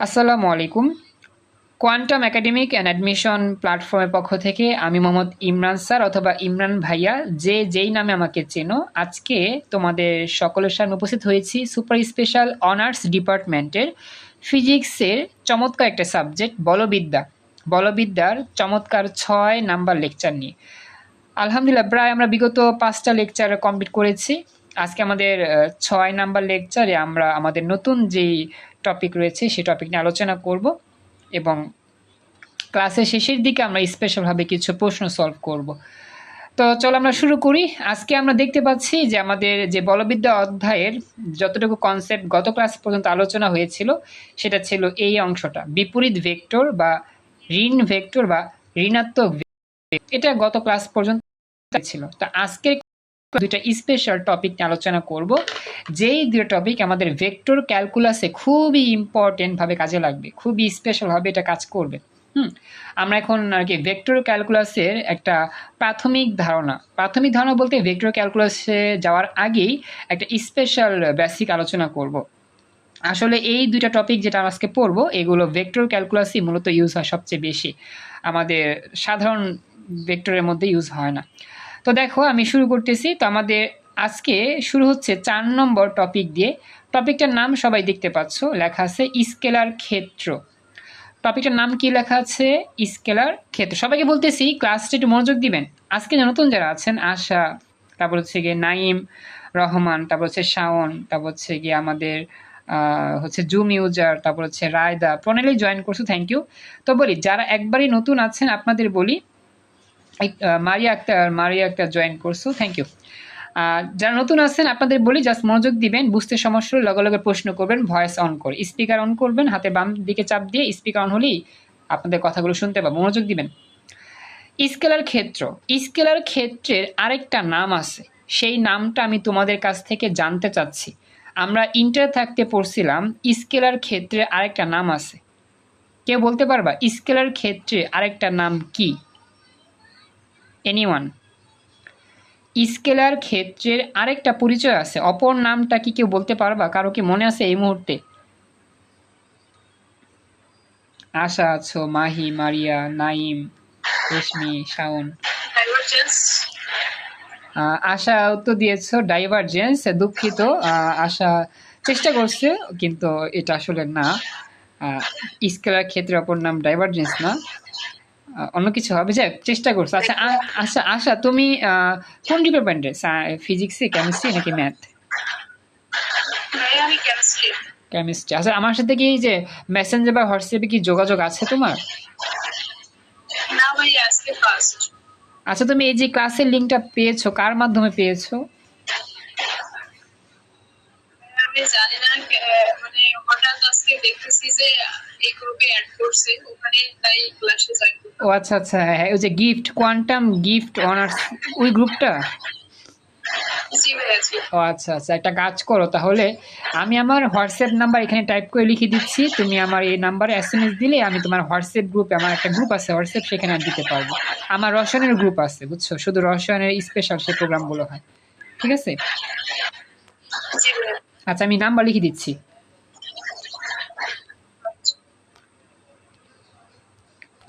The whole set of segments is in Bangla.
আসসালামু আলাইকুম। কোয়ান্টাম একাডেমিক অ্যান্ড অ্যাডমিশন প্ল্যাটফর্মের পক্ষ থেকে আমি মোহাম্মদ ইমরান স্যার অথবা ইমরান ভাইয়া যেই নামে আমাকে চেনো, আজকে তোমাদের সকলের সামনে উপস্থিত হয়েছি সুপার স্পেশাল অনার্স ডিপার্টমেন্টের ফিজিক্সের চমৎকার একটা সাবজেক্ট বলবিদ্যার চমৎকার 6 নাম্বার লেকচার নিয়ে। আলহামদুলিল্লাহ, প্রায় আমরা বিগত 5টা লেকচার কমপ্লিট করেছি। আজকে আমাদের 6 নাম্বার লেকচারে আমরা আমাদের নতুন যেই টপিক রয়েছে সেই টপিক নিয়ে আলোচনা করব এবং ক্লাসের শেষের দিকে আমরা স্পেশালভাবে কিছু প্রশ্ন সলভ করব। তো চলো আমরা শুরু করি। আজকে আমরা দেখতে পাচ্ছি যে আমাদের যে বলবিদ্যা অধ্যায়ের যতটুকু কনসেপ্ট গত ক্লাস পর্যন্ত আলোচনা হয়েছিল সেটা ছিল এই অংশটা, বিপরীত ভেক্টর বা ঋণ ভেক্টর বা ঋণাত্মক ভেক্টর। এটা গত ক্লাস পর্যন্ত ছিল। তো আজকের দুইটা স্পেশাল টপিক নিয়ে আলোচনা করব, যেই দুটো টপিক আমাদের ভেক্টর ক্যালকুলাসে খুবই ইম্পর্টেন্ট ভাবে কাজে লাগবে, খুবই স্পেশাল ভাবে এটা কাজ করবে। আমরা এখন আর কি ভেক্টর ক্যালকুলাসের একটা প্রাথমিক ধারণা বলতে ভেক্টর ক্যালকুলাসে যাওয়ার আগেই একটা স্পেশাল বেসিক আলোচনা করব। আসলে এই দুইটা টপিক যেটা আজকে পড়বো এগুলো ভেক্টর ক্যালকুলাসই মূলত ইউজ হয় সবচেয়ে বেশি, আমাদের সাধারণ ভেক্টরের মধ্যে ইউজ হয় না। তো দেখো আমি শুরু করতেছি। তো আমাদের আজকে শুরু হচ্ছে 4 নম্বর টপিক দিয়ে। টপিকটার নাম সবাই দেখতে পাচ্ছ, লেখা আছে স্কেলার ক্ষেত্র। টপিকটার নাম কি লেখা আছে? স্কেলার ক্ষেত্র। সবাইকে বলতেছি ক্লাসটা একটু মনোযোগ দিবেন। আজকে নতুন যারা আছেন, আশা, তারপর হচ্ছে গিয়ে নাইম, রহমান, তারপর হচ্ছে শাওন, তারপর হচ্ছে গিয়ে আমাদের হচ্ছে জুম ইউজার, তারপর হচ্ছে রায়দা, প্রণালী জয়েন করছো, থ্যাংক ইউ। তো বলি যারা একবারই নতুন আছেন আপনাদের বলি, মারিয়া আক্তার জয়েন করছো, থ্যাংক ইউ। যারা নতুন আছেন আপনাদের বলি জাস্ট মনোযোগ দিবেন, বুঝতে সমস্যা হলে লগে লগে প্রশ্ন করবেন, ভয়েস অন করে স্পিকার অন করবেন, হাতে বাম দিকে চাপ দিয়ে স্পিকার অন হলেই আপনাদের কথাগুলো শুনতে পাবো, মনোযোগ দিবেন। স্কেলার ক্ষেত্রের আরেকটা নাম আছে, সেই নামটা আমি তোমাদের কাছ থেকে জানতে চাচ্ছি। আমরা ইন্টার থাকতে পড়ছিলাম স্কেলার ক্ষেত্রের আরেকটা নাম আছে, কেউ বলতে পারবা স্কেলার ক্ষেত্রের আরেকটা নাম কি? এনিওয়ান? স্কেলার ক্ষেত্রের আরেকটা পরিচয় আছে, অপর নামটা কি কেউ বলতে পারবা? কারো কি মনে আছে এই মুহূর্তে? আশা আছো, মাহি, মারিয়া, নাইম, রেশমি, শাওন। আশা উত্তর দিয়েছো ডাইভারজেন্স। দুঃখিত, আশা চেষ্টা করছে কিন্তু এটা আসলে না। স্কেলার ক্ষেত্রের অপর নাম ডাইভারজেন্স না, অন্য কিছু হবে, যাক চেষ্টা করছো। আচ্ছা আচ্ছা আশা, তুমি কোন ডিপার্টমেন্টে, ফিজিক্সে, কেমিস্ট্রি নাকি ম্যাথ? কেমিস্ট্রি। আচ্ছা আমার সাথে কি যে মেসেঞ্জার বা হোয়াটসঅ্যাপে কি যোগাযোগ আছে তোমার? না ভাই, আজকে ফার্স্ট। আচ্ছা তুমি এই যে ক্লাসের লিংকটা পেয়েছো কার মাধ্যমে পেয়েছো? আমি জানি না, মানে হঠাৎ আজকে দেখতেছি যে এই গ্রুপে অ্যাড করছে, ওখানে তাই ক্লাসে জয়েন করলাম। ও আচ্ছা আচ্ছা, হ্যাঁ ওই যে গিফট, কোয়ান্টাম গিফট অনার্স, ওই গ্রুপটা। ও আচ্ছা আচ্ছা, একটা কাজ করো তাহলে, আমি আমার হোয়াটসঅ্যাপ নাম্বার এখানে টাইপ করে লিখে দিচ্ছি, তুমি আমার এই নাম্বারে এসএমএস দিলে আমি তোমার হোয়াটসঅ্যাপ গ্রুপে, আমার একটা গ্রুপ আছে হোয়াটসঅ্যাপ, সেখানে দিতে পারবো। আমার রসায়নের গ্রুপ আছে বুঝছো, শুধু রসায়নের স্পেশাল সেই প্রোগ্রামগুলো হয়, ঠিক আছে? আচ্ছা আমি নাম্বার লিখে দিচ্ছি।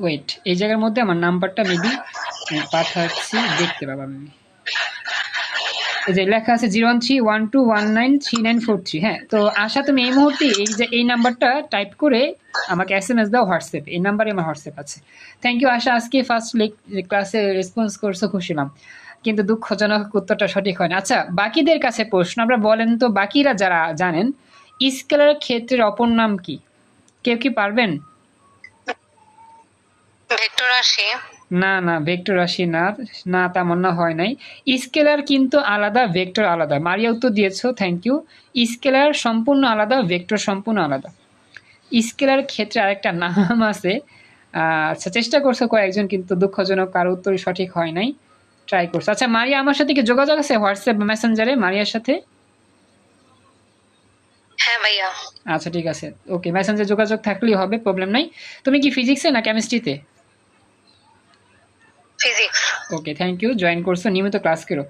ওয়েট, এই জায়গার মধ্যে আমার নাম্বারটা মেবি পাঠাচ্ছি, দেখতে পাবো আমি। এই যে লেখা আছে 0131219394 হ্যাঁ। তো আশা তুমি এই মুহূর্তে এই নাম্বারটা টাইপ করে আমাকে এসএমএস দাও হোয়াটসঅ্যাপ, এই নাম্বারে আমার হোয়াটসঅ্যাপ আছে। থ্যাংক ইউ আশা, আজকে ফার্স্ট ক্লাসে রেসপন্স করছো, খুশি হলাম, কিন্তু দুঃখজনক উত্তরটা সঠিক হয় না। আচ্ছা বাকিদের কাছে প্রশ্ন, আমরা বলেন তো বাকিরা যারা জানেন স্কেলার ক্ষেত্রের অপর নাম কি? কেউ কি পারবেন? ভেক্টর রাশি। না না, ভেক্টর রাশি না, না তেমন না, হয় নাই। স্কেলার কিন্তু আলাদা, ভেক্টর আলাদা। মারিয়া উত্তর দিয়েছো, থ্যাংক ইউ। স্কেলার সম্পূর্ণ আলাদা, ভেক্টর সম্পূর্ণ আলাদা। স্কেলার ক্ষেত্রে আরেকটা নাম আছে। আচ্ছা চেষ্টা করছো কয়েকজন, কিন্তু দুঃখজনক কারো উত্তরই সঠিক হয় নাই, ট্রাই করছো। আচ্ছা মারিয়া আমার সাথে কি যোগাযোগ আছে হোয়াটসঅ্যাপ বা মেসেঞ্জারে মারিয়ার সাথে? হ্যাঁ ভাইয়া। আচ্ছা ঠিক আছে, ওকে, মেসেঞ্জারে যোগাযোগ থাকলেই হবে, প্রবলেম নাই। তুমি কি ফিজিক্সে না কেমিস্ট্রিতে? Physics. Okay thank you, join করছো, নিয়মিত ক্লাস করো।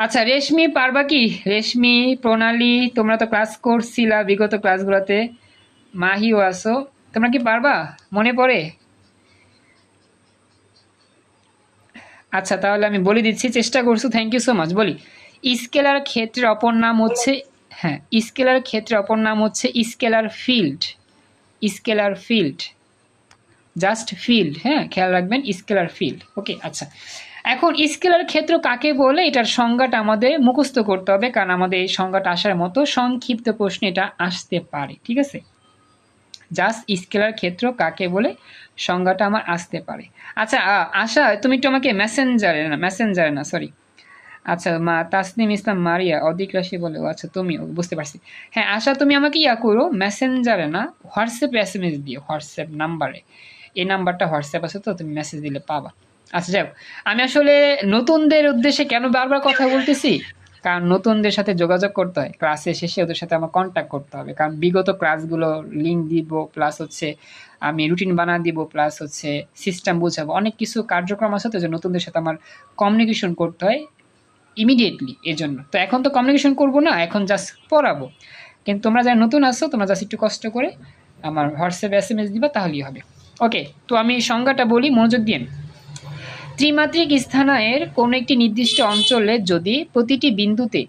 আচ্ছা রেশমি পারবা কি? রেশমি, প্রণালী, তোমরা তো ক্লাস করছিলা বিগত ক্লাসগুলোতে, মাহিও আছো, তোমরা কি পারবা? মনে পড়ে? আচ্ছা, তাহলে আমি বলে দিচ্ছি, চেষ্টা করছো, থ্যাংক ইউ সো মাচ। বলি, স্কেলার ক্ষেত্রের অপর নাম হচ্ছে, হ্যাঁ, স্কেলার ক্ষেত্রের অপর নাম হচ্ছে scalar field. Scalar field, just field, হ্যাঁ, খেয়াল রাখবেন, স্কেলার ফিল্ড। ওকে, আচ্ছা, এখন স্কেলার ক্ষেত্র কাকে বলে এটার সংজ্ঞাটা আমাদের মুখস্থ করতে হবে, কারণ আমাদের এই সংজ্ঞাটা আসার মতো সংক্ষিপ্ত প্রশ্ন এটা আসতে পারে, ঠিক আছে? জাস্ট স্কেলার ক্ষেত্র কাকে বলে সংজ্ঞাটা আমার আসতে পারে। আচ্ছা, আশা তুমি একটু আমাকে মেসেঞ্জারে না সরি, আচ্ছা, তাসনিম ইসলাম মারিয়া অধিক রাশি বলে, আচ্ছা তুমি, বুঝতে পারছি। হ্যাঁ আশা, তুমি আমাকে ইয়া করো, মেসেঞ্জারে না, হোয়াটসঅ্যাপে SMS দিও, হোয়াটসঅ্যাপ নাম্বারে, এই নাম্বারটা হোয়াটসঅ্যাপ আছে তো, তুমি মেসেজ দিলে পাবা। আচ্ছা যাও, আমি আসলে নতুনদের উদ্দেশ্যে কেন বারবার কথা বলতেছি, কারণ নতুনদের সাথে যোগাযোগ করতে হয়, ক্লাসে শেষে ওদের সাথে আমার কন্ট্যাক্ট করতে হবে, কারণ বিগত ক্লাসগুলো লিঙ্ক দিব, প্লাস হচ্ছে আমি রুটিন বানা দিব, প্লাস হচ্ছে সিস্টেম বুঝাবো, অনেক কিছু কার্যক্রম আছে তো, যে নতুনদের সাথে আমার কমিউনিকেশন করতে হয় ইমিডিয়েটলি, এর জন্য। তো এখন তো কমিউনিকেশন করবো না, এখন জাস্ট পড়াবো, কিন্তু তোমরা যারা নতুন আসছো তোমরা জাস্ট একটু কষ্ট করে আমার হোয়াটসঅ্যাপে SMS দিবা, তাহলেই হবে। ওকে, তো আমি সংজ্ঞাটা বলি মনোযোগ দিয়ে। ত্রিমাত্রিক স্থানাঙ্কের কোনো একটি নির্দিষ্ট অঞ্চলে যদি প্রতিটি বিন্দুতে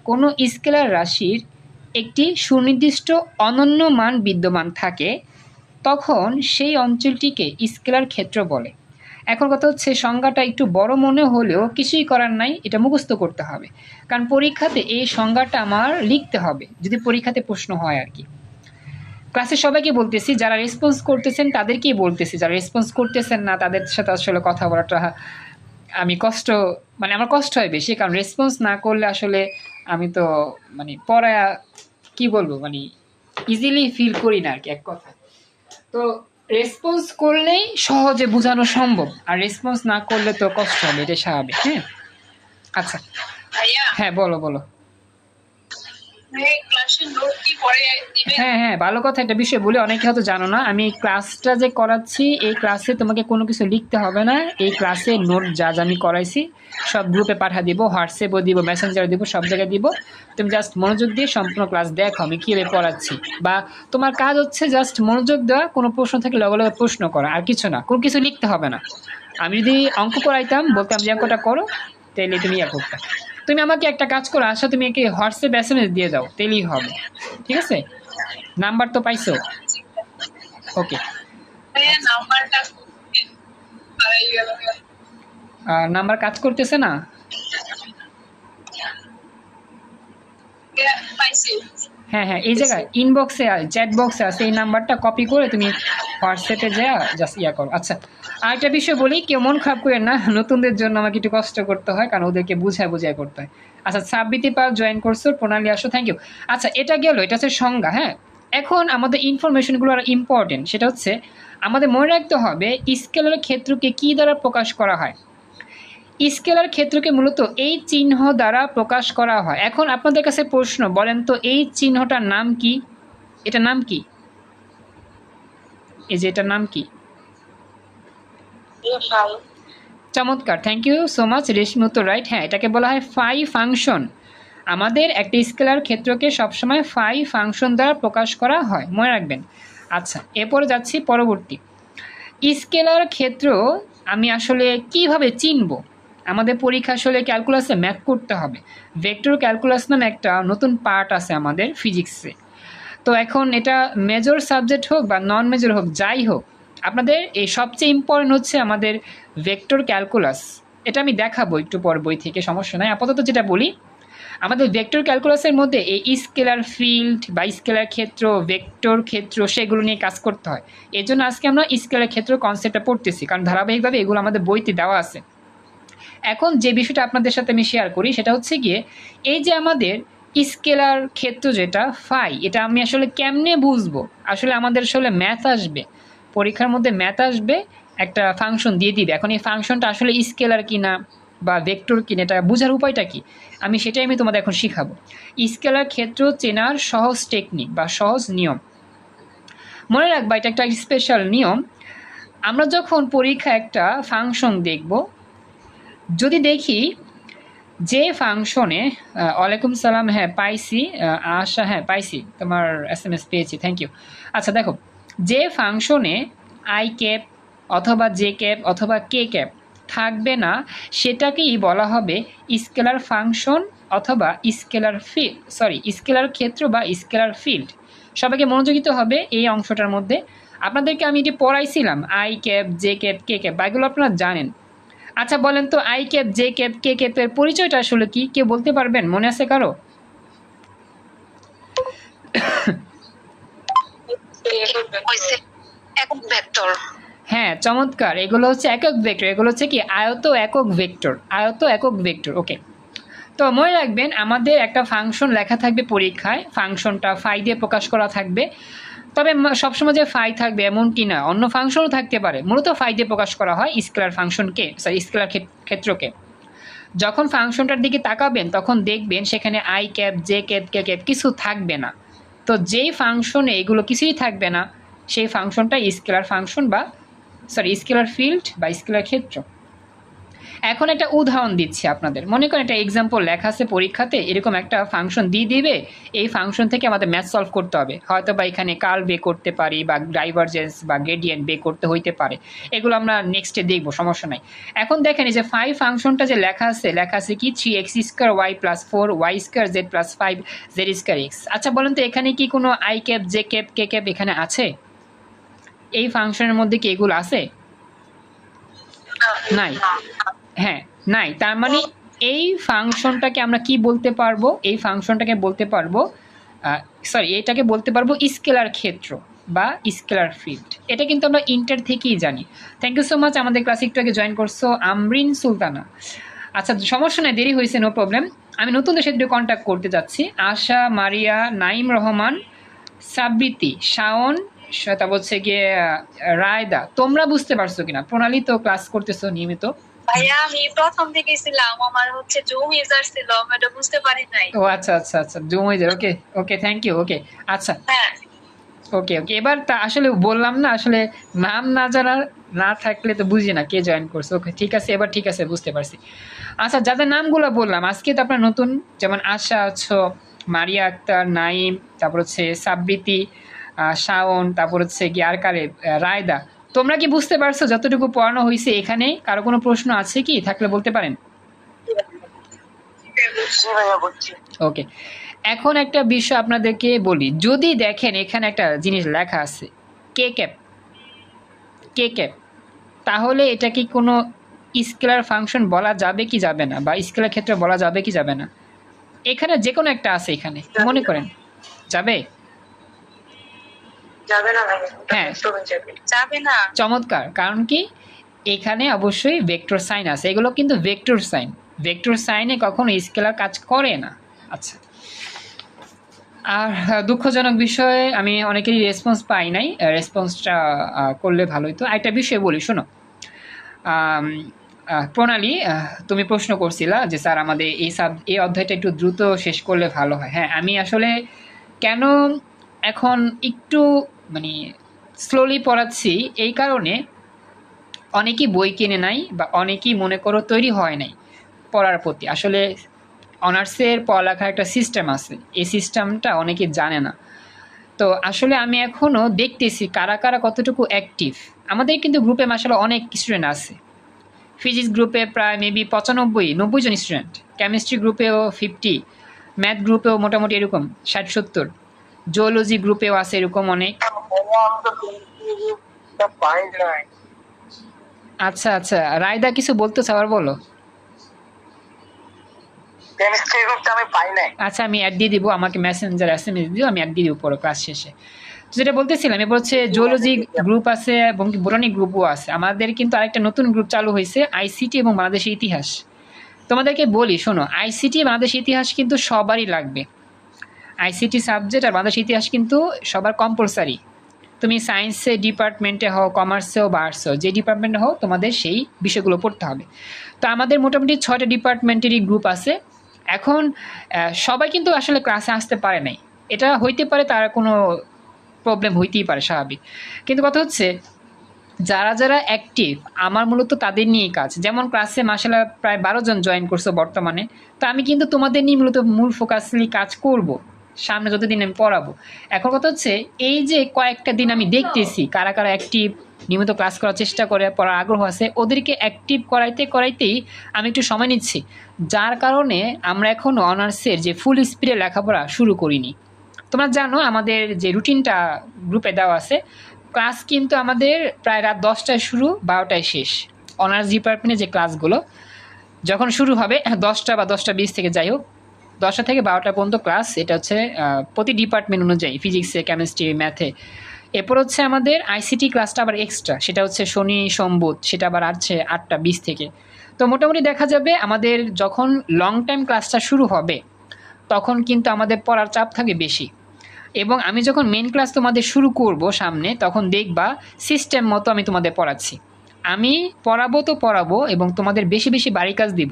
কোনো স্কেলার রাশির একটি সুনির্দিষ্ট অনন্য মান বিদ্যমান থাকে, তখন সেই অঞ্চলটিকে স্কেলার ক্ষেত্র বলে। এখন কথা হচ্ছে, সংজ্ঞাটা একটু বড় মনে হলেও কিছুই করার নাই, এটা মুখস্থ করতে হবে, কারণ পরীক্ষাতে এই সংজ্ঞাটা আমার লিখতে হবে, যদি পরীক্ষাতে প্রশ্ন হয় আর কি। ক্লাসে সবাইকে বলতেছি, যারা রেসপন্স করতেছেন তাদেরকেই বলতেছি, যারা রেসপন্স করতেছেন না তাদের সাথে আসলে কথা বলাটা আমি মানে আমার কষ্ট হয় বেশি, কারণ রেসপন্স না করলে আসলে আমি তো মানে পড়া কি বলবো, মানে ইজিলি ফিল করি না আর কি, এক কথা। তো রেসপন্স করলেই সহজে বোঝানো সম্ভব, আর রেসপন্স না করলে তো কষ্ট হবে, এটা স্বাভাবিক। হ্যাঁ, আচ্ছা, ভাইয়া, হ্যাঁ বলো বলো। ক্লাসের নোট কি পরে দিবেন? হ্যাঁ হ্যাঁ, ভালো কথা, একটা বিষয় বলে, অনেকে হয়তো জানো না, আমি ক্লাসটা যে করাচ্ছি এই ক্লাসে তোমাকে কোনো কিছু লিখতে হবে না, এই ক্লাসে নোট যা যা আমি করাইছি সব গ্রুপে পাঠা দিব, হোয়াটসঅ্যাপও দিব, মেসেঞ্জারে দিব, সব জায়গায় দিব। তুমি জাস্ট মনোযোগ দিয়ে সম্পূর্ণ ক্লাস দেখো আমি কীভাবে পড়াচ্ছি, বা তোমার কাজ হচ্ছে জাস্ট মনোযোগ দেওয়া, কোনো প্রশ্ন থাকলে লগে লগে প্রশ্ন করা, আর কিছু না, কোনো কিছু লিখতে হবে না। আমি যদি অঙ্ক করাইতাম, বলতাম যে অঙ্কটা করো, তাহলে তুমি ইয়া করতে। তুমি আমাকে একটা কাজ করো আশা, তুমি একে হোয়াটসঅ্যাপ SMS দিয়ে দাও, তাহলেই হবে, ঠিক আছে? নাম্বার তো পাইছো? ওকে, ভাইয়া নাম্বারটা হারাই গেল। নাম্বার কাজ করতেছে না? পাইছি। হ্যাঁ হ্যাঁ, এই জায়গায় ইনবক্সে চ্যাট বক্সে আছে, এই নাম্বারটা কপি করে তুমি হোয়াটসঅ্যাপে যা জাস্ট ইয়া করো। আচ্ছা, আরেকটা বিষয় বলি, কেউ মন খারাপ করেন না, নতুনদের জন্য আমাকে একটু কষ্ট করতে হয়, কারণ ওদেরকে বুঝায় বুঝায় করতে হয়। আচ্ছা, সাব্বিতি পাল জয়েন করছো, প্রণালী আসো, থ্যাংক ইউ। আচ্ছা, এটা গেল, এটা হচ্ছে সংজ্ঞা। হ্যাঁ, এখন আমাদের ইনফরমেশনগুলো আর ইম্পর্টেন্ট, সেটা হচ্ছে আমাদের মনে রাখতে হবে স্কেলার ক্ষেত্রকে কী দ্বারা প্রকাশ করা হয়। স্কেলার ক্ষেত্রকে মূলত এই চিহ্ন দ্বারা প্রকাশ করা হয়। এখন আপনাদের কাছে প্রশ্ন, বলেন তো এই চিহ্নটার নাম কি? এটার নাম কি? এই যে এটার নাম কি? চমৎকার, থ্যাংক ইউ সো মাচ, রেশমি উত্তর রাইট। হ্যাঁ, এটাকে বলা হয় ফাই ফাংশন। আমাদের একটা স্কেলার ক্ষেত্রকে সবসময় ফাই ফাংশন দ্বারা প্রকাশ করা হয়, মনে রাখবেন। আচ্ছা, এরপরে যাচ্ছি পরবর্তী। স্কেলার ক্ষেত্র আমি আসলে কিভাবে চিনব? আমাদের পরীক্ষা আসলে ক্যালকুলাসে ম্যাথ করতে হবে, ভেক্টর ক্যালকুলাস নামে একটা নতুন পার্ট আছে আমাদের ফিজিক্সে। তো এখন এটা মেজর সাবজেক্ট হোক বা নন মেজর হোক, যাই হোক, আপনাদের এই সবচেয়ে ইম্পর্টেন্ট হচ্ছে আমাদের ভেক্টর ক্যালকুলাস। এটা আমি দেখাবো একটু পর বই থেকে, সমস্যা নাই। আপাতত যেটা বলি, আমাদের ভেক্টর ক্যালকুলাসের মধ্যে এই স্কেলার ফিল্ড বা স্কেলার ক্ষেত্র, ভেক্টর ক্ষেত্র, সেগুলো নিয়ে কাজ করতে হয়। এর জন্য আজকে আমরা স্কেলার ক্ষেত্র কনসেপ্টটা পড়তেছি, কারণ ধারাবাহিকভাবে এগুলো আমাদের বইতে দেওয়া আছে। এখন যে বিষয়টা আপনাদের সাথে আমি শেয়ার করি সেটা হচ্ছে গিয়ে, এই যে আমাদের স্কেলার ক্ষেত্র যেটা ফাই, এটা আমি আসলে কেমনে বুঝবো? আসলে আমাদের আসলে ম্যাথ আসবে, পরীক্ষার মধ্যে ম্যাথ আসবে, একটা ফাংশন দিয়ে দিবে। এখন এই ফাংশনটা আসলে স্কেলার কিনা বা ভেক্টর কিনা, এটা বোঝার উপায়টা কি, সেটাই আমি তোমাদের এখন শিখাবো। স্কেলার ক্ষেত্র চেনার সহজ টেকনিক বা সহজ নিয়ম মনে রাখবা, এটা একটা স্পেশাল নিয়ম। আমরা যখন পরীক্ষা একটা ফাংশন দেখব, যদি দেখি যে ফাংশনে ওয়ালাইকুম সালাম, হ্যাঁ পাইছি, আশা হ্যাঁ পাইছি, তোমার SMS পেয়েছি, থ্যাংক ইউ। আচ্ছা দেখো, যে ফাংশনে আই ক্যাপ অথবা জে ক্যাপ অথবা কে ক্যাপ থাকবে না সেটাকেই বলা হবে স্কেলার ফাংশন অথবা স্কেলার ক্ষেত্র বা স্কেলার ফিল্ড। সবাইকে মনোযোগিত হবে এই অংশটার মধ্যে। আপনাদেরকে আমি এটি পড়াইছিলাম, I cap J cap K cap, বা এগুলো আপনারা জানেন। আচ্ছা বলেন তো, I cap J cap K ক্যাপের পরিচয়টা আসলে কি, কেউ বলতে পারবেন? মনে আছে কারো? একক ভেক্টর। হ্যাঁ চমৎকার, এগুলো হচ্ছে একক ভেক্টর, এগুলো হচ্ছে কি আয়ত একক ভেক্টর, আয়ত একক ভেক্টর। ওকে, তো মনে রাখবেন আমাদের একটা ফাংশন লেখা থাকবে পরীক্ষায়, ফাংশনটা ফাই দিয়ে প্রকাশ করা থাকবে। তবে সবসময় যে ফাই থাকবে এমন কি না, অন্য ফাংশনও থাকতে পারে, মূলত ফাই দিয়ে প্রকাশ করা হয় স্কেলার ফাংশনকে, স্কেলার ক্ষেত্রকে। যখন ফাংশনটার দিকে তাকাবেন তখন দেখবেন সেখানে I cap J cap K cap কিছু থাকবে না। তো যেই ফাংশনে এগুলো কিছুই থাকবে না সেই ফাংশনটা স্কেলার ফাংশন বা স্কেলার ফিল্ড বা স্কেলার ক্ষেত্র। এখন একটা উদাহরণ দিচ্ছি আপনাদের, মনে করেন একটা এক্সাম্পল লেখা আছে পরীক্ষাতে, এরকম একটা ফাংশন দিয়ে দিবে, এই ফাংশন থেকে আমাদের ম্যাথ সলভ করতে হবে, হয়তো বা এখানে কার্ল বে করতে পারি বা ডাইভারজেন্স বা গ্রেডিয়েন্ট বে করতে হইতে পারে, এগুলো আমরা নেক্সটে দেখবো, সমস্যা নাই। এখন দেখেন এই যে ফাই ফাংশনটা যে লেখা আছে কি 3x² y + 4 y² z + 5 z² x। আচ্ছা বলেন তো এখানে কি কোনো I cap J cap K cap এখানে আছে? এই ফাংশনের মধ্যে কি এগুলো আছে? নাই। হ্যাঁ নাই, তার মানে এই ফাংশনটাকে আমরা কি বলতে পারবো, এই ফাংশনটাকে বলতে পারবো এটাকে বলতে পারবো স্কেলার ক্ষেত্র বা স্কেলার ফিল্ড। এটা কিন্তু আমরা ইন্টার থেকেই জানি। থ্যাংক ইউ সো মাচ, আমাদের ক্লাস একটু আগে জয়েন করছো আমরিন সুলতানা। আচ্ছা সমস্যা নেই, দেরি হয়েছে, নো প্রবলেম। আমি নতুনদের সাথে কন্ট্যাক্ট করতে যাচ্ছি। আশা, মারিয়া, নাইম রহমান, সাবৃতি, শাওন, তারপর হচ্ছে গিয়ে রায়দা, তোমরা বুঝতে পারছো কিনা? প্রণালী তো ক্লাস করতেছো নিয়মিত। ভাইয়া আমি প্রথম থেকে ছিলাম, আমার হচ্ছে জুম ইউজার ছিল, আমি এটা বুঝতে পারি নাই। ও আচ্ছা আচ্ছা আচ্ছা, জুম হয়ে যায়, ওকে ওকে, থ্যাংক ইউ। ওকে আচ্ছা, হ্যাঁ ওকে ওকে, এবার তা আসলে বললাম না, আসলে নাম না জানা না থাকলে তো বুঝি না কে জয়েন করছে। ওকে ঠিক আছে, এবার ঠিক আছে, বুঝতে পারছি। আচ্ছা যাদের নামগুলো বললাম আজকে তো আপনার নতুন, যেমন আশা আছো, মারিয়া আক্তার, নাইম, তারপর হচ্ছে সাবৃতি, শাওন, তারপর হচ্ছে গিয়ে আর কারে, রায়দা, তোমরা কি বুঝতে পারছো যতটুকু পড়ানো হয়েছে? এখানে কারো কোনো প্রশ্ন আছে কি? থাকলে বলতে পারেন। ওকে, এখন একটা বিষয় আপনাদেরকে বলি, যদি দেখেন এখানে একটা জিনিস লেখা আছে কে ক্যাপ, কে ক্যাপ, তাহলে এটা কি কোনো স্কেলার ফাংশন বলা যাবে কি যাবে না, বা স্কেলার ক্ষেত্রে বলা যাবে কি যাবে না? এখানে যে কোনো একটা আছে, এখানে মনে করেন যাবে? হ্যাঁ যাবে না। চমৎকার, কারণ কি এখানে অবশ্যই ভেক্টর সাইন আছে, এগুলো কিন্তু ভেক্টর সাইন, ভেক্টর সাইনে কখনো স্কেলার কাজ করে না। আচ্ছা, আর দুঃখজনক বিষয়ে আমি অনেকেরই রেসপন্স পাই নাই, রেসপন্সটা করলে ভালো হতো। একটা বিষয় বলি শোনো, প্রণালী তুমি প্রশ্ন করছিলা যে স্যার আমাদের এই অধ্যায়টা একটু দ্রুত শেষ করলে ভালো হয়। হ্যাঁ আমি আসলে কেন এখন একটু মানে স্লোলি পড়াচ্ছি, এই কারণে অনেকেই বই কিনে নাই বা অনেকেই মনে করো তৈরি হয় নাই পড়ার প্রতি। আসলে অনার্সের পড়ালেখার একটা সিস্টেম আছে, এই সিস্টেমটা অনেকে জানে না। তো আসলে আমি এখনও দেখতেছি কারা কারা কতটুকু অ্যাক্টিভ। আমাদের কিন্তু গ্রুপে মাশাআল্লাহ অনেক স্টুডেন্ট আছে, ফিজিক্স গ্রুপে প্রায় মেবি 95-90 জন স্টুডেন্ট, কেমিস্ট্রি গ্রুপেও 50, ম্যাথ গ্রুপেও মোটামুটি এরকম 60-70, জুওলজি গ্রুপেও আছে এরকম অনেক। আচ্ছা আচ্ছা, রায়দা কিছু বলতেছ, আবার বলো। কেমিস্ট্রি গ্রুপটা আমি পাই নাই। আচ্ছা আমি অ্যাড দিয়ে দিব, আমাকে মেসেঞ্জার SMS দিও, আমি অ্যাড দিয়ে দিব পরে ক্লাস শেষে। যেটা বলতেছিলাম এবার হচ্ছে জুওলজি গ্রুপ আছে এবং বোটানি গ্রুপও আছে। আমাদের কিন্তু আরেকটা নতুন গ্রুপ চালু হয়েছে, আইসিটি এবং বাংলাদেশের ইতিহাস। তোমাদেরকে বলি শোনো, আইসিটি বাংলাদেশের ইতিহাস কিন্তু সবারই লাগবে। আইসিটি সাবজেক্ট আর বাংলাদেশের ইতিহাস কিন্তু সবার কম্পালসারি। তুমি সায়েন্সে ডিপার্টমেন্টে হও, কমার্সেও বা আর্টসেও, যে ডিপার্টমেন্টে হও তোমাদের সেই বিষয়গুলো পড়তে হবে। তো আমাদের মোটামুটি 6টা ডিপার্টমেন্টেরই গ্রুপ আছে। এখন সবাই কিন্তু আসলে ক্লাসে আসতে পারে নাই, এটা হইতে পারে, তার কোনো প্রবলেম হইতেই পারে, স্বাভাবিক। কিন্তু কথা হচ্ছে যারা যারা অ্যাক্টিভ আমার মূলত তাদের নিয়েই কাজ। যেমন ক্লাসে মাশাআল্লাহ প্রায় 12 জন জয়েন করছো বর্তমানে। তো আমি কিন্তু তোমাদের নিয়ে মূলত মূল ফোকাসলি কাজ করব সামনে যতদিন আমি পড়াবো। এখন কথা হচ্ছে এই যে কয়েকটা দিন আমি দেখতেছি কারা কারা অ্যাক্টিভ, নিয়মিত ক্লাস করার চেষ্টা করে, পড়ার আগ্রহ আছে, ওদেরকে অ্যাক্টিভ করাইতেই আমি একটু সময় নিচ্ছি, যার কারণে আমরা এখনও অনার্সের যে ফুল স্পিডে লেখাপড়া শুরু করিনি। তোমরা জানো আমাদের যে রুটিনটা গ্রুপে দেওয়া আছে, ক্লাস কিন্তু আমাদের প্রায় রাত 10টায় শুরু, 12টায় শেষ। অনার্স ডিপার্টমেন্টের যে ক্লাসগুলো যখন শুরু হবে 10টা বা 10টা 20 থেকে, যাই হোক 10টা থেকে 12টা পর্যন্ত ক্লাস। এটা হচ্ছে প্রতি ডিপার্টমেন্ট অনুযায়ী, ফিজিক্সে, কেমিস্ট্রি, ম্যাথে। এরপর হচ্ছে আমাদের আইসিটি ক্লাসটা আবার এক্সট্রা, সেটা হচ্ছে শনি সোমবার, সেটা আবার আসছে 8টা 20 থেকে। তো মোটামুটি দেখা যাবে আমাদের যখন লং টাইম ক্লাসটা শুরু হবে তখন কিন্তু আমাদের পড়ার চাপ থাকে বেশি। এবং আমি যখন মেন ক্লাস তোমাদের শুরু করব সামনে, তখন দেখবা সিস্টেম মতো আমি তোমাদের পড়াচ্ছি। আমি পড়াবো এবং তোমাদের বেশি বেশি বাড়ি কাজ দিব,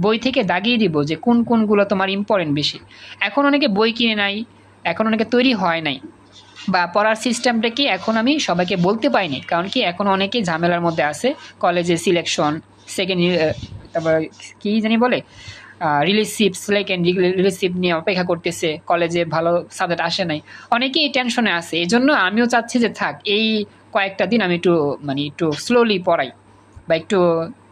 বই থেকে দাগিয়ে দিব যে কোনগুলো তোমার ইম্পর্টেন্ট বেশি। এখন অনেকে বই কিনে নাই, এখন অনেকে তৈরি হয় নাই, বা পড়ার সিস্টেমটা কি এখন আমি সবাইকে বলতে পারিনি, কারণ কি এখন অনেকেই ঝামেলার মধ্যে আছে। কলেজে সিলেকশন, সেকেন্ড তারপর কী জানি বলে রিলেশিপ, সেকেন্ড রিলেশিপ নিয়ে অপেক্ষা করতেছে, কলেজে ভালো সাবজেক্ট আসে নাই, অনেকেই টেনশনে আছে। এই জন্য আমিও চাচ্ছি যে থাক, এই কয়েকটা দিন আমি একটু স্লোলি পড়াই বা একটু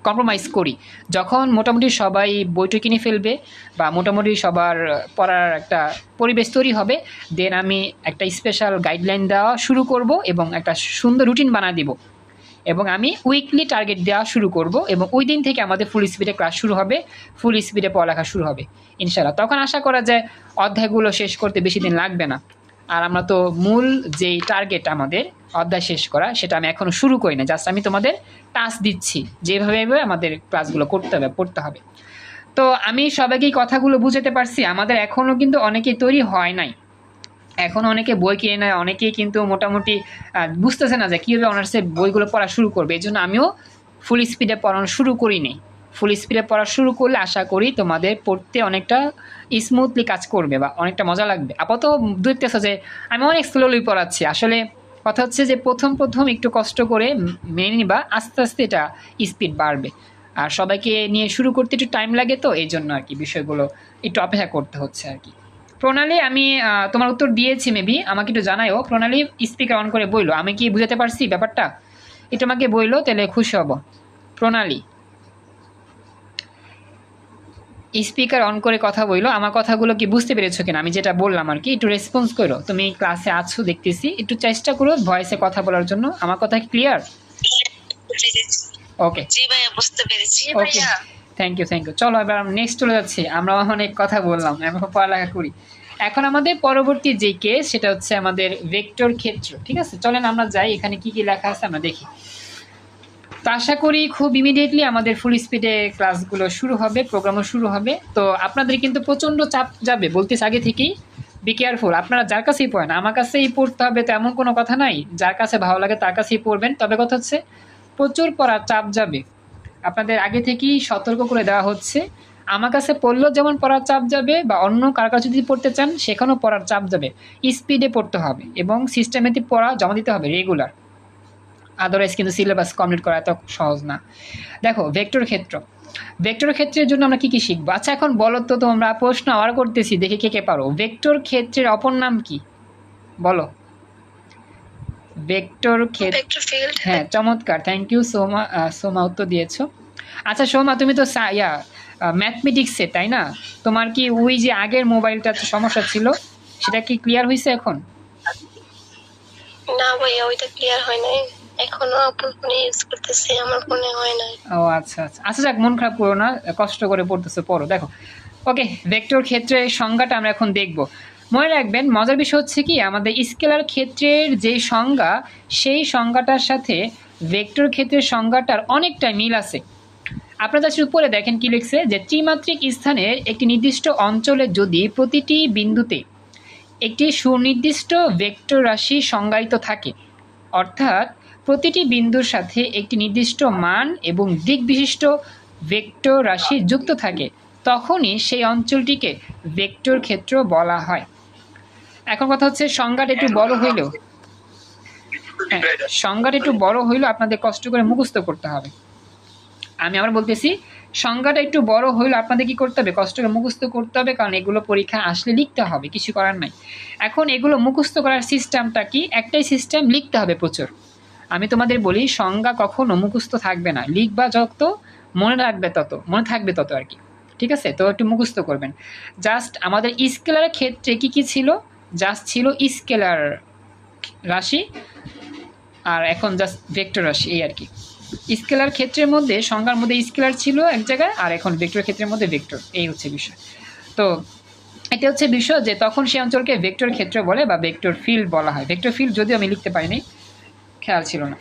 কম্প্রোমাইজ করি। যখন মোটামুটি সবাই বইটা কিনে ফেলবে বা মোটামুটি সবার পড়ার একটা পরিবেশ তৈরি হবে, দেন আমি একটা স্পেশাল গাইডলাইন দেওয়া শুরু করব এবং একটা সুন্দর রুটিন বানিয়ে দিব, এবং আমি উইকলি টার্গেট দেওয়া শুরু করব, এবং ওই দিন থেকে আমাদের ফুল স্পিডে ক্লাস শুরু হবে, ফুল স্পিডে পড়ালেখা শুরু হবে ইনশাআল্লাহ। তখন আশা করা যায় অধ্যায়গুলো শেষ করতে বেশি দিন লাগবে না। আর আমরা তো মূল যেই টার্গেট আমাদের অধ্যায় শেষ করা, সেটা আমি এখনও শুরু করি না, জাস্ট আমি তোমাদের টাস্ক দিচ্ছি যেভাবে আমাদের ক্লাসগুলো পড়তে হবে। তো আমি সবাইকেই কথাগুলো বুঝাতে পারছি। আমাদের এখনও কিন্তু অনেকেই তৈরি হয় নাই, এখন অনেকে বই কিনে নেয়, অনেকেই কিন্তু মোটামুটি বুঝতেছে না যে কীভাবে অনার্সের বইগুলো পড়া শুরু করবে। এই জন্য আমিও ফুল স্পিডে পড়ানো শুরু করিনি। ফুল স্পিডে পড়া শুরু করলে আশা করি তোমাদের পড়তে অনেকটা স্মুথলি কাজ করবে বা অনেকটা মজা লাগবে। আপাতত দেখতেছো যে আমি অনেক স্লোলি পড়াচ্ছি, আসলে কথা হচ্ছে যে প্রথম একটু কষ্ট করে মেনে নিবা, আস্তে আস্তে এটা স্পিড বাড়বে। আর সবাইকে নিয়ে শুরু করতে একটু টাইম লাগে, তো এই জন্য আর কি বিষয়গুলো একটু অপেক্ষা করতে হচ্ছে আর কি। প্রণালী, আমি তোমার উত্তর দিয়েছি, মেবি আমাকে একটু জানাইও। প্রণালী স্পিকার অন করে বইলো, আমি কি বুঝাতে পারছি ব্যাপারটা? একটু আমাকে বইলো, তাহলে খুশি হব। প্রণালী স্পিকার অন করে কথা বইলো, আমার কথাগুলো কি বুঝতে পেরেছো কিনা, আমি যেটা বললাম আর কি। একটু রেসপন্স করো, তুমি ক্লাসে আছো দেখতেছি, একটু চেষ্টা করো ভয়েসে কথা বলার জন্য। আমার কথা কি ক্লিয়ার? ওকে, জি ভাইয়া, বুঝতে পেরেছি ওকে, থ্যাংক ইউ। চলো এবার নেক্সট চলে যাচ্ছি। আমরা অনেক কথা বললাম, এখন পড়ালেখা করি। এখন আমাদের পরবর্তী যে কেস, সেটা হচ্ছে আমাদের ভেক্টর ক্ষেত্র। ঠিক আছে, চলেন আমরা যাই, এখানে কি কি লেখা আছে আমরা দেখি। তো আশা করি খুব ইমিডিয়েটলি আমাদের ফুল স্পিডে ক্লাসগুলো শুরু হবে, প্রোগ্রামও শুরু হবে। তো আপনাদের কিন্তু প্রচণ্ড চাপ যাবে, বলতেছি আগে থেকেই, বি কেয়ারফুল। আপনারা যার কাছেই পড়েন, আমার কাছেই পড়তে হবে তো এমন কোনো কথা নাই, যার কাছে ভালো লাগে তার কাছেই পড়বেন। তবে কথা হচ্ছে প্রচুর পড়ার চাপ যাবে, আপনাদের আগে থেকেই সতর্ক করে দেওয়া হচ্ছে। আমার কাছে পড়লেও যেমন পড়ার চাপ যাবে, বা অন্য কার কাছে যদি পড়তে চান সেখানেও পড়ার চাপ যাবে। স্পিডে পড়তে হবে এবং সিস্টেমেটিক পড়া জমা দিতে হবে রেগুলার, আদারওয়াইজ কিন্তু সিলেবাস কমপ্লিট করা এত সহজ না। দেখো ভেক্টর ক্ষেত্রের জন্য আমরা কি কি শিখবো। আচ্ছা এখন বলো তো, তোমরা প্রশ্ন আবার করতেছি, দেখে কে পারো। ভেক্টর ক্ষেত্রের অপর নাম কি বলো? ভেক্টর ক্ষেত্র, হ্যাঁ চমৎকার, থ্যাংক ইউ সোমা উত্তর দিয়েছো। আচ্ছা সোমা, তুমি তো ম্যাথমেটিক্সে, তাই না? তোমার কি ওই যে আগের মোবাইলটার সমস্যা ছিল, সেটা কি ক্লিয়ার হয়েছে এখন? না ভাইয়া, ওইটা ক্লিয়ার হয় নাই, এখনো আপুর ফোনে ইউজ করতেছি, আমার ফোনে হয় নাই। ও আচ্ছা, যাক, মন খারাপ করো না, কষ্ট করে পড়তেছো, পড়ো। দেখো, ওকে, ভেক্টর ক্ষেত্রের সংজ্ঞাটা আমরা এখন দেখব। মনে রাখবেন, মজার বিষয় হচ্ছে কি, আমাদের স্কেলার ক্ষেত্রের যে সংজ্ঞা, সেই সংজ্ঞাটার সাথে ভেক্টর ক্ষেত্রের সংজ্ঞাটার অনেকটা মিল আছে। আপনারা শুধু পড়ে দেখেন কি লিখছে, যে ত্রিমাত্রিক স্থানের একটি নির্দিষ্ট অঞ্চলে যদি প্রতিটি বিন্দুতে একটি সুনির্দিষ্ট ভেক্টর রাশি সংজ্ঞায়িত থাকে, অর্থাৎ প্রতিটি বিন্দুর সাথে একটি নির্দিষ্ট মান এবং দিক বিশিষ্ট ভেক্টর রাশি যুক্ত থাকে, তখনই সেই অঞ্চলটিকে ভেক্টর ক্ষেত্র বলা হয়। এখন কথা হচ্ছে সংজ্ঞাটা একটু বড় হইলেও, সংজ্ঞাটা একটু বড় হইলেও আপনাদের কষ্ট করে মুখস্থ করতে হবে। আমি আবার বলতেছি, সংজ্ঞাটা একটু বড় হইলে আপনাদের কি করতে হবে, কষ্ট করে মুখস্থ করতে হবে, কারণ এগুলো পরীক্ষা আসলে লিখতে হবে, কিছু করার নাই। এখন এগুলো মুখস্থ করার সিস্টেমটা কি, একটাই সিস্টেম, লিখতে হবে প্রচুর। আমি তোমাদের বলি, সংজ্ঞা কখনো মুখস্থ থাকবে না, লিখবা যত মনে থাকবে তত আর কি। ঠিক আছে, তো একটু মুখস্থ করবেন। জাস্ট আমাদের স্কেলার ক্ষেত্রে কি কি ছিল, জাস্ট ছিল স্কেলার রাশি, আর এখন জাস্ট ভেক্টর রাশি, এই আর কি। স্কেলার ক্ষেত্রের মধ্যে, সংজ্ঞার মধ্যে স্কেলার ছিল এক জায়গায়, আর এখন ভেক্টর ক্ষেত্রের মধ্যে ভেক্টর, এই হচ্ছে বিষয়। তো এটা হচ্ছে বিষয় যে তখন সেই অঞ্চলকে ভেক্টর ক্ষেত্র বলে বা ভেক্টর ফিল্ড বলা হয়। ভেক্টর ফিল্ড যদিও আমি লিখতে পারিনি, খেয়াল ছিল না।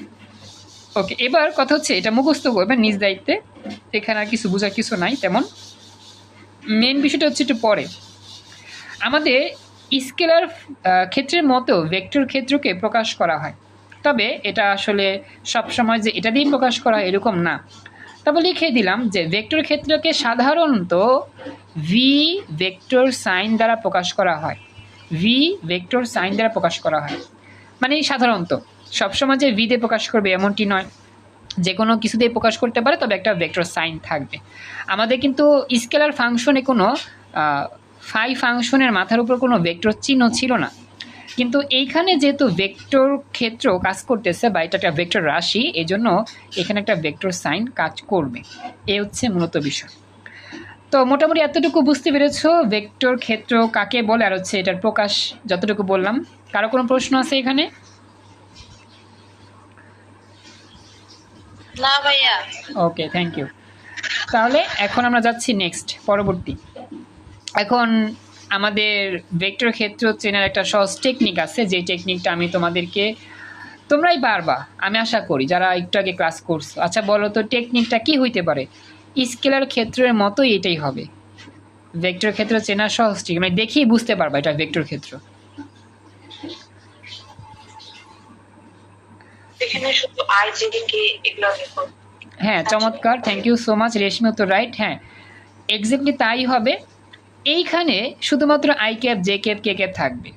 ওকে, এবার কথা হচ্ছে এটা মুখস্থ করবেন নিজ দায়িত্বে, এখানে আর কিছু বোঝার কিছু নাই তেমন। মেন বিষয়টা হচ্ছে একটু পরে। আমাদের স্কেলার ক্ষেত্রের মতো ভেক্টর ক্ষেত্রকে প্রকাশ করা হয়, তবে এটা আসলে সবসময় যে এটা দিয়ে প্রকাশ করা হয় এরকম না। তবে লিখে দিলাম যে ভেক্টর ক্ষেত্রকে সাধারণত ভি ভেক্টর সাইন দ্বারা প্রকাশ করা হয়। ভি ভেক্টর সাইন দ্বারা প্রকাশ করা হয়, মানে সাধারণত সবসময় যে ভি দিয়ে প্রকাশ করবে এমনটি নয়, যে কোনো কিছু দিয়ে প্রকাশ করতে পারে, তবে একটা ভেক্টর সাইন থাকবে। আমাদের কিন্তু স্কেলার ফাংশনে কোনো ফাই ফাংশনের মাথার উপর কোনো ভেক্টর চিহ্ন ছিল না, কিন্তু এইখানে যেহেতু ভেক্টর ক্ষেত্র কাজ করতেছে বা এটা একটা ভেক্টর রাশি, এই জন্য এখানে একটা ভেক্টর সাইন কাজ করবে, এই হচ্ছে মূলত বিষয়। তো মোটামুটি এতটুকু বুঝতে পেরেছো ভেক্টর ক্ষেত্র কাকে বলে, আর হচ্ছে এটার প্রকাশ যতটুকু বললাম। কারো কোনো প্রশ্ন আছে এখানে? না ভাইয়া। ওকে, থ্যাংক ইউ। তাহলে এখন আমরা যাচ্ছি নেক্সট, পরবর্তী। এখন আমাদের ভেক্টর ক্ষেত্র চেনার একটা সহজ টেকনিক আছে, যে টেকনিকটা আমি তোমাদেরকে, তোমরাই পারবা আমি আশা করি যারা একটু আগে ক্লাস করছো। আচ্ছা বলো তো টেকনিকটা কি হইতে পারে? স্কেলার ক্ষেত্রের মতোই এটাই হবে, ভেক্টর ক্ষেত্র চেনার সহজ টেকনিক, মানে দেখেই বুঝতে পারবা এটা ভেক্টর ক্ষেত্র। এখানে শুধু আই জে কে এগুলো দেখো। হ্যাঁ, চমৎকার, থ্যাংক ইউ সো মাচ রেশমি, তো রাইট। হ্যাঁ, এক্স্যাক্টলি তাই হবে। এইখানে শুধুমাত্র I cap, J cap, K cap থাকবে।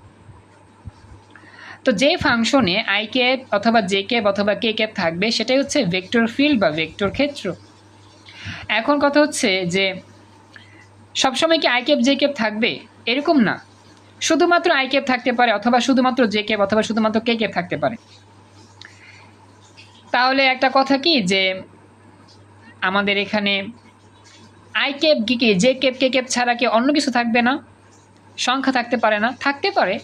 তো যে ফাংশনে আই ক্যাপ অথবা জে ক্যাপ অথবা কে ক্যাপ থাকবে সেটাই হচ্ছে ভেক্টর ফিল্ড বা ভেক্টর ক্ষেত্র। এখন কথা হচ্ছে যে সবসময় কি আই ক্যাপ জে ক্যাপ থাকবে এরকম না, শুধুমাত্র আই ক্যাপ থাকতে পারে, অথবা শুধুমাত্র জে ক্যাপ, অথবা শুধুমাত্র কে ক্যাপ থাকতে পারে। তাহলে একটা কথা কি যে আমাদের এখানে আই ক্যাপ কি জে ক্যাপ কে ক্যাপ ছাড়া কি অন্য কিছু থাকবে না? সংখ্যা থাকতে পারে না? থাকতে পারে,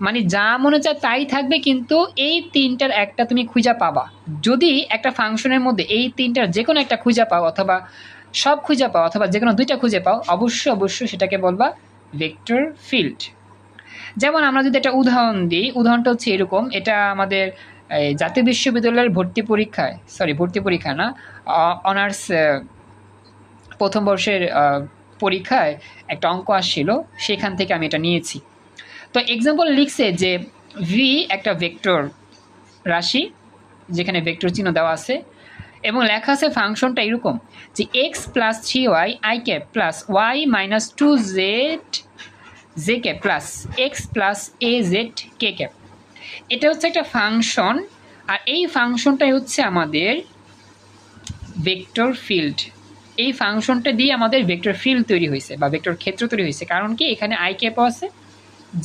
মানে যা মনে চায় তাই থাকবে, কিন্তু এই তিনটার একটা তুমি খুঁজে পাবা। যদি একটা ফাংশনের মধ্যে এই তিনটার যে কোনো একটা খুঁজে পাও, অথবা সব খুঁজে পাও, অথবা যে কোনো দুইটা খুঁজে পাও, অবশ্যই সেটাকে বলবা ভেক্টর ফিল্ড। যেমন আমরা যদি একটা উদাহরণ দিই, উদাহরণটা হচ্ছে এরকম, এটা আমাদের জাতীয় বিশ্ববিদ্যালয়ের ভর্তি পরীক্ষা না, অনার্স প্রথম বর্ষের পরীক্ষায় একটা অঙ্ক আসছিল, সেখান থেকে আমি এটা নিয়েছি। তো এক্সাম্পল লিখছে যে ভি একটা ভেক্টর রাশি, যেখানে ভেক্টর চিহ্ন দেওয়া আছে, এবং লেখা আছে ফাংশনটা এরকম যে x plus 3y i cap plus y minus 2z j cap plus x plus a z k cap. এটা হচ্ছে একটা ফাংশন, আর এই ফাংশনটাই হচ্ছে আমাদের ভেক্টর ফিল্ড। এই ফাংশনটা দিয়ে আমাদের ভেক্টর ফিল্ড তৈরি হয়েছে বা ভেক্টর ক্ষেত্র তৈরি হয়েছে, কারণ কি এখানে আই ক্যাপও আছে,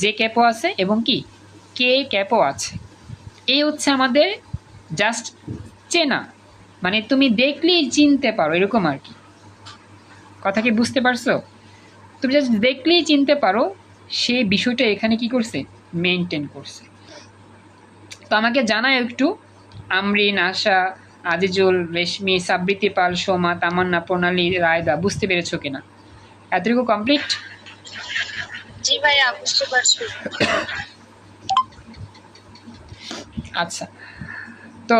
জে ক্যাপও আছে, এবং কি কে ক্যাপও আছে। এই হচ্ছে আমাদের জাস্ট চেনা, মানে তুমি দেখলেই চিনতে পারো এরকম আর কি। কথা কি বুঝতে পারছো? তুমি জাস্ট দেখলেই চিনতে পারো, সেই বিষয়টা এখানে কি করছে, মেনটেন করছে। তো আমাকে জানায় একটু, আমরিন, আশা, আজিজুল, রেশমি, সাবৃতি পাল, সোমা, তামান্না, প্রণালী, রায়দা, বুঝতে পেরেছো কিনা? এতটুকু কমপ্লিট? জি ভাইয়া, বুঝতে পারছি। আচ্ছা, তো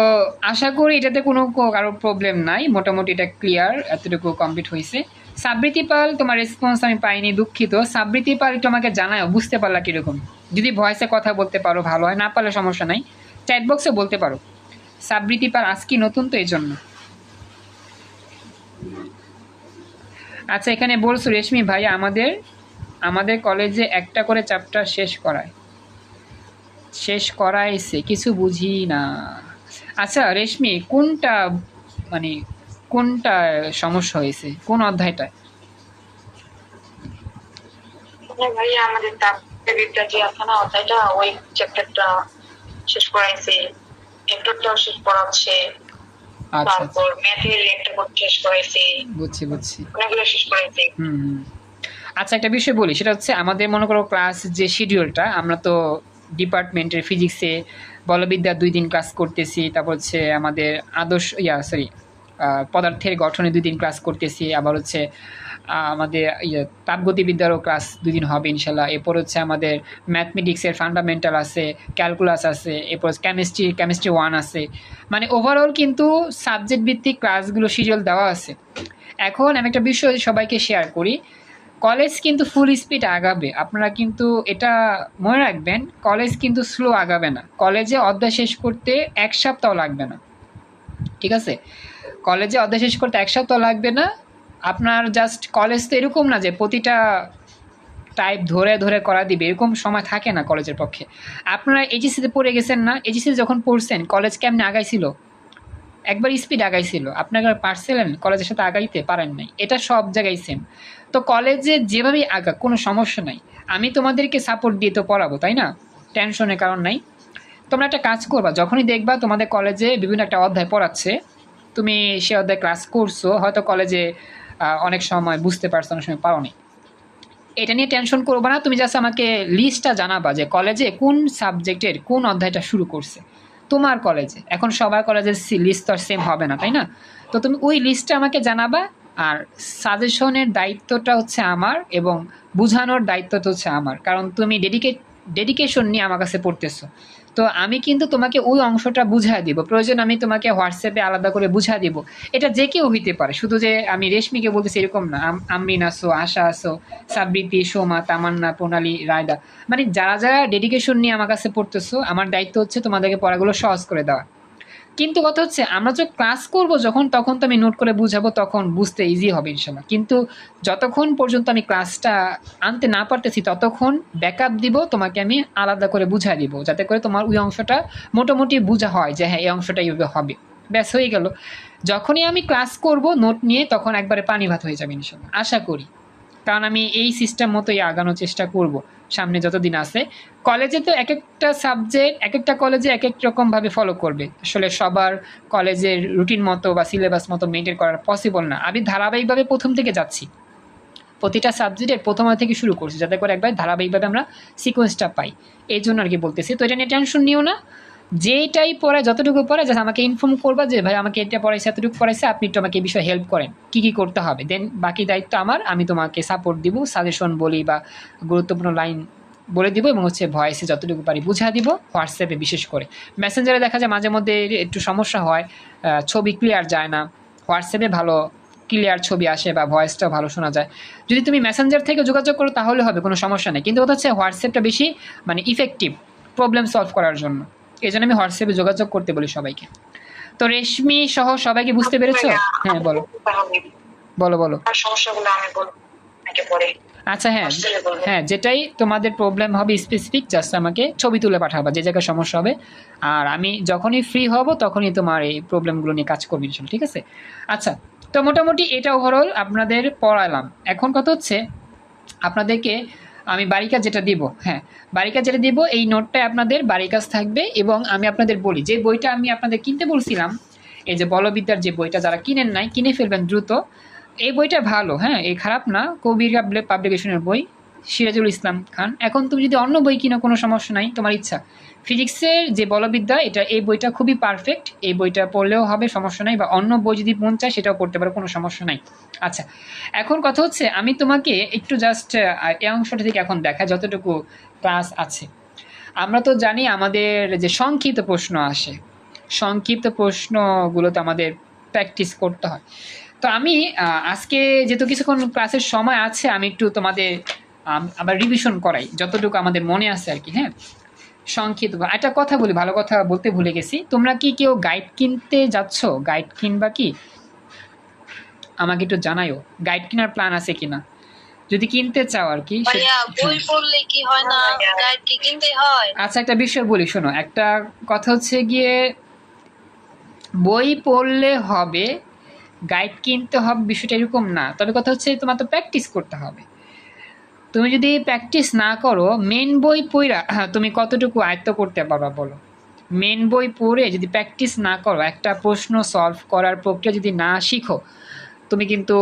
আশা করি এটাতে কোনো কারো প্রবলেম নাই, মোটামুটি এটা ক্লিয়ার, এতটুকু কমপ্লিট হয়েছে। সাবৃতি পাল, তোমার রেসপন্স আমি পাইনি, দুঃখিত। সাবৃতি পাল একটু আমাকে জানাও, বুঝতে পারলা কীরকম? যদি ভয়েসে কথা বলতে পারো ভালো হয়, না পারলে সমস্যা নাই, চ্যাট বক্সে বলতে পারো। সাবৃতি পাল আজকে নতুন তো এই জন্য। আচ্ছা, এখানে বলছো রেশমি ভাইয়া আমাদের কলেজে একটা করে চ্যাপ্টার শেষ করায়। শেষ করাইছে, কিছু বুঝি না। আচ্ছা রেশমি, মানে কোনটা সমস্যা হয়েছে, কোন অধ্যায়টা? ভাইয়া আমাদের তাপবিদ্যা যে আছে না অধ্যায়টা, ওই চ্যাপ্টারটা শেষ করাইছে, একটাও শেষ করাচ্ছে। আচ্ছা আচ্ছা, তারপর ম্যাথের একটা কোর্স শেষ করাইছে, বুঝছি বুঝছি। অনেকগুলো শেষ করাইছে। হুম। আচ্ছা একটা বিষয় বলি, সেটা হচ্ছে আমাদের মনে করো ক্লাস যে শিডিউলটা, আমরা তো ডিপার্টমেন্টের ফিজিক্সে বলবিদ্যা 2 দিন ক্লাস করতেছি, তারপর হচ্ছে আমাদের পদার্থের গঠনে 2 দিন ক্লাস করতেছি, আবার হচ্ছে আমাদের তাপগতিবিদ্যারও ক্লাস 2 দিন হবে ইনশাল্লাহ। এরপর হচ্ছে আমাদের ম্যাথমেটিক্সের ফান্ডামেন্টাল আছে, ক্যালকুলাস আছে, এরপর কেমিস্ট্রি 1 আছে। মানে ওভারঅল কিন্তু সাবজেক্ট ভিত্তিক ক্লাসগুলো শিডিউল দেওয়া আছে। এখন আমি একটা বিষয় সবাইকে শেয়ার করি, কলেজ কিন্তু ফুল স্পিড আগাবে, আপনারা কিন্তু এটা মনে রাখবেন, কলেজ কিন্তু স্লো আগাবে না। কলেজে অধ্যায় শেষ করতে 1 সপ্তাহ লাগবে না, ঠিক আছে? কলেজে অধ্যায় শেষ করতে 1 সপ্তাহ লাগবে না। আপনার জাস্ট কলেজ তো এরকম না যে প্রতিটা টাইপ ধরে ধরে করা দিবে, এরকম সময় থাকে না কলেজের পক্ষে। আপনারা এইচএসসিতে পড়ে গেছেন না, এইচএসসি যখন পড়ছেন কলেজ কেমনে আগাইছিল, একবার স্পিড আগাইছিল, আপনারা পারছিলেন কলেজের সাথে আগাইতে পারেন নাই, এটা সব জায়গায় সেম। তো কলেজে যেভাবেই আগা কোনো সমস্যা নাই, আমি তোমাদেরকে সাপোর্ট দিয়ে তো পড়াবো, তাই না? টেনশনের কারণ নাই। তোমরা একটা কাজ করবা, যখনই দেখবা তোমাদের কলেজে বিভিন্ন একটা অধ্যায় পড়াচ্ছে, তুমি সে অধ্যায় ক্লাস করছো, হয়তো কলেজে অনেক সময় বুঝতে পারছো, অনেক সময় পারো নি, এটা নিয়ে টেনশন করবো না। তুমি জাস্ট আমাকে লিস্টটা জানাবা যে কলেজে কোন সাবজেক্টের কোন অধ্যায়টা শুরু করছে তোমার কলেজে। এখন সবার কলেজের লিস্ট তো আর সেম হবে না, তাই না? তো তুমি ওই লিস্টটা আমাকে জানাবা, আর সাজেশনের দায়িত্বটা হচ্ছে আমার এবং বুঝানোর দায়িত্বটা হচ্ছে আমার, কারণ তুমি ডেডিকেশন নিয়ে আমার কাছে পড়তেছো। তো আমি কিন্তু তোমাকে ওই অংশটা বুঝাই দিব, প্রয়োজন আমি তোমাকে হোয়াটসঅ্যাপে আলাদা করে বুঝাই দিব। এটা যে কেউ হইতে পারে, শুধু যে আমি রেশমিকে বলতেছি এরকম না, আমরিন আসো, আশা আসো, সাবৃতি, সোমা, তামান্না, প্রণালী, রায়দা, মানে যারা যারা ডেডিকেশন নিয়ে আমার কাছে পড়তেছো, আমার দায়িত্ব হচ্ছে তোমাদেরকে পড়াগুলো সহজ করে দেওয়া। কিন্তু কথা হচ্ছে আমরা যে ক্লাস করব যখন, তখন তো আমি নোট করে বুঝাবো, তখন বুঝতে ইজি হবে ইনশাল্লাহ। কিন্তু যতক্ষণ পর্যন্ত আমি ক্লাসটা আনতে না পারতেছি, ততক্ষণ ব্যাকআপ দিব, তোমাকে আমি আলাদা করে বুঝাই দিব, যাতে করে তোমার ওই অংশটা মোটামুটি বোঝা হয় যে হ্যাঁ এই অংশটা এইভাবে হবে, ব্যাস হয়ে গেল। যখনই আমি ক্লাস করব নোট নিয়ে, তখন একবারে পানি ভাত হয়ে যাবে ইনশাল্লাহ, আশা করি। কারণ আমি এই সিস্টেম মতোই আগানোর চেষ্টা করব সামনে যতদিন আছে। কলেজে তো এক একটা সাবজেক্ট এক একটা কলেজে এক এক রকমভাবে ফলো করবে, আসলে সবার কলেজের রুটিন মতো বা সিলেবাস মতো মেনটেন করা পসিবল না। আমি ধারাবাহিকভাবে প্রথম থেকে যাচ্ছি, প্রতিটা সাবজেক্টের প্রথম থেকে শুরু করছি, যাতে করে একবার ধারাবাহিকভাবে আমরা সিকোয়েন্সটা পাই, এই জন্য আর কি বলতেছি। তো এটা নিয়ে টেনশন নিও না, যেটাই পড়ায় যতটুকু পড়ায় জাস্ট আমাকে ইনফর্ম করবা যে ভাই আমাকে এটা পড়াইছে, এতটুকু পড়াইছে, আপনি একটু আমাকে এই বিষয়ে হেল্প করেন, কী কী করতে হবে, দেন বাকি দায়িত্ব আমার, আমি তোমাকে সাপোর্ট দিব, সাজেশন বলি বা গুরুত্বপূর্ণ লাইন বলে দিব, এবং হচ্ছে ভয়েসে যতটুকু পারি বুঝা দিব। হোয়াটসঅ্যাপে বিশেষ করে, মেসেঞ্জারে দেখা যায় মাঝে মধ্যে একটু সমস্যা হয়, ছবি ক্লিয়ার যায় না, হোয়াটসঅ্যাপে ভালো ক্লিয়ার ছবি আসে বা ভয়েসটাও ভালো শোনা যায়। যদি তুমি মেসেঞ্জার থেকে যোগাযোগ করো তাহলে হবে, কোনো সমস্যা নেই, কিন্তু কথা হচ্ছে হোয়াটসঅ্যাপটা বেশি মানে ইফেক্টিভ প্রবলেম সলভ করার জন্য, এই জন্য আমি হোয়াটসঅ্যাপে যোগাযোগ করতে বলি সবাইকে। তো রেশমি সহ সবাইকে বুঝতে পেরেছো? হ্যাঁ বলো বলো বলো। আর সমস্যাগুলো আমি বলবো নাকি পরে? আচ্ছা হ্যাঁ হ্যাঁ, যেটাই তোমাদের প্রবলেম হবে স্পেসিফিক জাস্ট আমাকে ছবি তুলে পাঠাবা যে জায়গায় সমস্যা হবে, আর আমি যখনই ফ্রি হব তখনই তোমার এই প্রবলেমগুলো নিয়ে কাজ করবি ইনশাল্লাহ, ঠিক আছে? আচ্ছা, তো মোটামুটি এটা ওভারঅল আপনাদের পড়ালাম। এখন কথা হচ্ছে আপনাদেরকে আমি বাড়ি কাজ যেটা দিব, হ্যাঁ বাড়ি কাজ যেটা দিব, এই নোটটায় আপনাদের বাড়ি কাজ থাকবে। এবং আমি আপনাদের বলি, যে বইটা আমি আপনাদের কিনতে বলছিলাম, এই যে বলবিদ্যার যে বইটা, যারা কিনেন নাই কিনে ফেলবেন দ্রুত। এই বইটা ভালো, হ্যাঁ এই খারাপ না, কবির পাবলিকেশনের বই, সিরাজুল ইসলাম খান। এখন তুমি যদি অন্য বই কিনো কোনো সমস্যা নাই, তোমার ইচ্ছা। ফিজিক্সের যে বলবিদ্যা, এই বইটা খুবই পারফেক্ট, এই বইটা পড়লেও হবে, সমস্যা নাই, বা অন্য বই যদি মন চায় সেটাও পড়তে পারো, কোনো সমস্যা নাই। আচ্ছা, এখন কথা হচ্ছে আমি তোমাকে একটু জাস্ট এই অংশটা থেকে এখন দেখা যতটুকু ক্লাস আছে। আমরা তো জানি আমাদের যে সংক্ষিপ্ত প্রশ্ন আসে, সংক্ষিপ্ত প্রশ্নগুলোতে আমাদের প্র্যাকটিস করতে হয়। তো আমি আজকে যেহেতু কিছুক্ষণ ক্লাসের সময় আছে, আমি একটু তোমাদের আবার রিভিশন করাই যতটুকু আমাদের মনে আছে আর কি। হ্যাঁ, সংক্ষিপ্ত একটা কথা বলি, ভালো কথা বলতে ভুলে গেছি, তোমরা কি কেউ গাইড কিনতে যাচ্ছ? গাইড কিনবা কি? আমাকে একটু জানাইও, গাইড কেনার প্ল্যান আছে কিনা। যদি কিনতে চাও আর কি ভাইয়া বই পড়লে কি হয় না, গাইড কি কিনতে হয়? আচ্ছা, একটা বিষয় বলি, শোনো, একটা কথা হচ্ছে গিয়ে বই পড়লে হবে, গাইড কিনতে হবে, বিষয়টা এরকম না। তবে কথা হচ্ছে তোমার তো প্র্যাকটিস করতে হবে। তুমি যদি প্র্যাকটিস না করো, মেন বই পড়া তুমি কতটুকু আয়ত্ত করতে পারবা বলো? মেন বই পড়ে যদি প্র্যাকটিস না করো, একটা প্রশ্ন সলভ করার প্রক্রিয়া যদি না শিখো, তুমি কিন্তু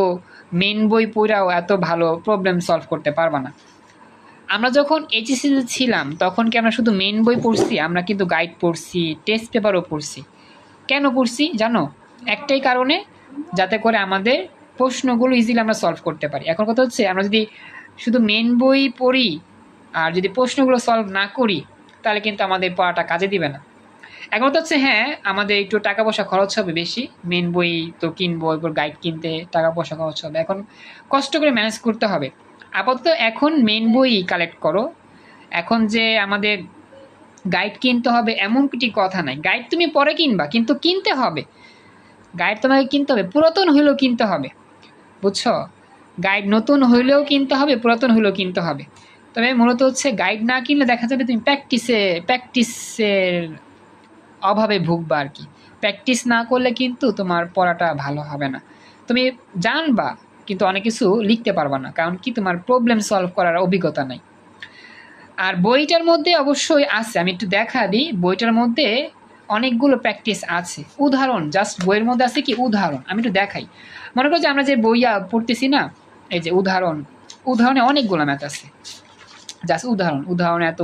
মেন বই পড়াও এত ভালো প্রবলেম সলভ করতে পারবা না। আমরা যখন এইচএসসিতে ছিলাম তখন কি আমরা শুধু মেন বই পড়ছি? আমরা কিন্তু গাইড পড়ছি, টেস্ট পেপারও পড়ছি। কেন পড়ছি জানো? একটাই কারণে, যাতে করে আমাদের প্রশ্নগুলো ইজিলি আমরা সলভ করতে পারি। এখন কথা হচ্ছে আমরা যদি শুধু মেন বই পড়ি আর যদি প্রশ্নগুলো সলভ না করি, তাহলে কিন্তু আমাদের পড়াটা কাজে দিবে না। এখন তো হচ্ছে হ্যাঁ, আমাদের একটু টাকা পয়সা খরচ হবে বেশি, মেন বই তো কিনবো, এরপর গাইড কিনতে টাকা পয়সা খরচ হবে, এখন কষ্ট করে ম্যানেজ করতে হবে। আপাতত এখন মেন বই কালেক্ট করো। এখন যে আমাদের গাইড কিনতে হবে এমন কিছু কথা নাই, গাইড তুমি পরে কিনবা, কিন্তু কিনতে হবে। গাইড তোমাকে কিনতে হবে, পুরাতন হইলেও কিনতে হবে, বুঝছো? গাইড নতুন হইলেও কিনতে হবে, পুরাতন হইলেও কিনতে হবে। তবে মূলত হচ্ছে গাইড না কিনলে দেখা যাবে তুমি প্র্যাকটিসের অভাবে ভুগবা আর কি। প্র্যাকটিস না করলে কিন্তু তোমার পড়াটা ভালো হবে না। তুমি জানবা কিন্তু অনেক কিছু লিখতে পারবা না, কারণ কি তোমার প্রবলেম সলভ করার অভিজ্ঞতা নাই। আর বইটার মধ্যে অবশ্যই আছে, আমি একটু দেখা দিই, বইটার মধ্যে অনেকগুলো প্র্যাকটিস আছে, উদাহরণ, জাস্ট বইয়ের মধ্যে আছে কি উদাহরণ, আমি একটু দেখাই। মনে করো যে আমরা যে বইয়া পড়তেছি না, এই যে উদাহরণে অনেকগুলো ম্যাথ আছে, জাস্ট উদাহরণ এত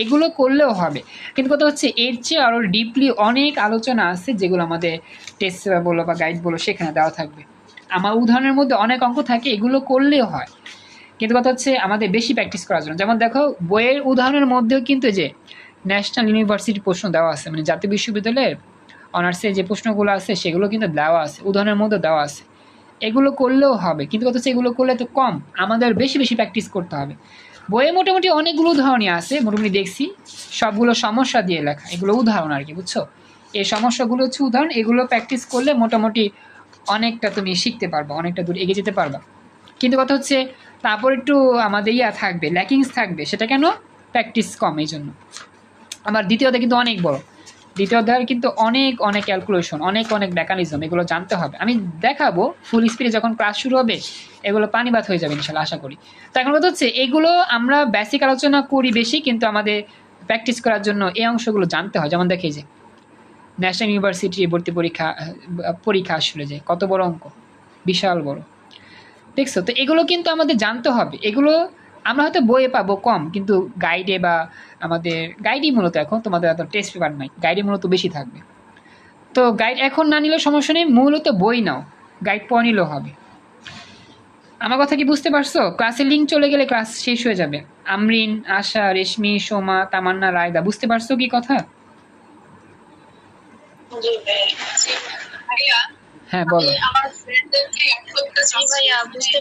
এগুলো করলেও হবে। কিন্তু কথা হচ্ছে এর চেয়ে আরও ডিপলি অনেক আলোচনা আছে, যেগুলো আমাদের টেস্ট বলো বা গাইড বলো সেখানে দেওয়া থাকবে। আমার উদাহরণের মধ্যে অনেক অঙ্ক থাকে, এগুলো করলেও হয়। কিন্তু কথা হচ্ছে আমাদের বেশি প্র্যাকটিস করার জন্য, যেমন দেখো বইয়ের উদাহরণের মধ্যেও কিন্তু যে ন্যাশনাল ইউনিভার্সিটি প্রশ্ন দেওয়া আছে, মানে জাতীয় বিশ্ববিদ্যালয়ের অনার্সে যে প্রশ্নগুলো আছে সেগুলো কিন্তু দেওয়া আছে, উদাহরণের মধ্যে দেওয়া আছে। এগুলো করলেও হবে, কিন্তু কথা হচ্ছে এগুলো করলে তো কম, আমাদের বেশি প্র্যাকটিস করতে হবে। বইয়ে মোটামুটি অনেকগুলো উদাহরণই আছে, মোটামুটি দেখছি সবগুলো সমস্যা দিয়ে লেখা, এগুলো উদাহরণ আর কি, বুঝছো? এই সমস্যাগুলো হচ্ছে উদাহরণ, এগুলো প্র্যাকটিস করলে মোটামুটি অনেকটা তুমি শিখতে পারবা, অনেকটা দূর এগিয়ে যেতে পারবা। কিন্তু কথা হচ্ছে তারপর একটু আমাদের থাকবে, ল্যাকিংস থাকবে, সেটা কেন? প্র্যাকটিস কম, এই জন্য। আমার দ্বিতীয় অধ্যায় কিন্তু অনেক বড়, দ্বিতীয় অধ্যায়ের কিন্তু অনেক ক্যালকুলেশন, অনেক মেকানিজম, এগুলো জানতে হবে। আমি দেখাবো ফুল স্পিডে যখন ক্লাস শুরু হবে, এগুলো পানিবাদ হয়ে যাবে ইনশাল্লাহ, আশা করি। তো এখন কথা হচ্ছে এগুলো আমরা বেসিক আলোচনা করি বেশি, কিন্তু আমাদের প্র্যাকটিস করার জন্য এই অংশগুলো জানতে হয়। যেমন দেখে যে ন্যাশনাল ইউনিভার্সিটি ভর্তি পরীক্ষা আসলে যে কত বড় অঙ্ক, বিশাল বড়, দেখছো? তো এগুলো কিন্তু আমাদের জানতে হবে। এগুলো আমরা হয়তো বইয়ে পাবো কম, কিন্তু গাইডে বা আমাদের গাইডই মূলত, এখন তোমাদের এত টেস্ট পেপার নাই, গাইডে মূলত বেশি থাকবে। তো গাইড এখন না নিলেও সমস্যা নেই, মূলত বই নাও, গাইড পড়ে নিলেও হবে। আমার কথা কি বুঝতে পারছো? ক্লাসের লিঙ্ক চলে গেলে ক্লাস শেষ হয়ে যাবে। আমরিন, আশা, রেশমি, সোমা, তামান্না, রায়দা, বুঝতে পারছো কি কথা? জি ভাই। জি ভাইয়া, হ্যাঁ বলো। আমি আমার ফ্রেন্ডদেরকে অ্যাড করতে জি চাচ্ছি। ভাইয়া বুঝতে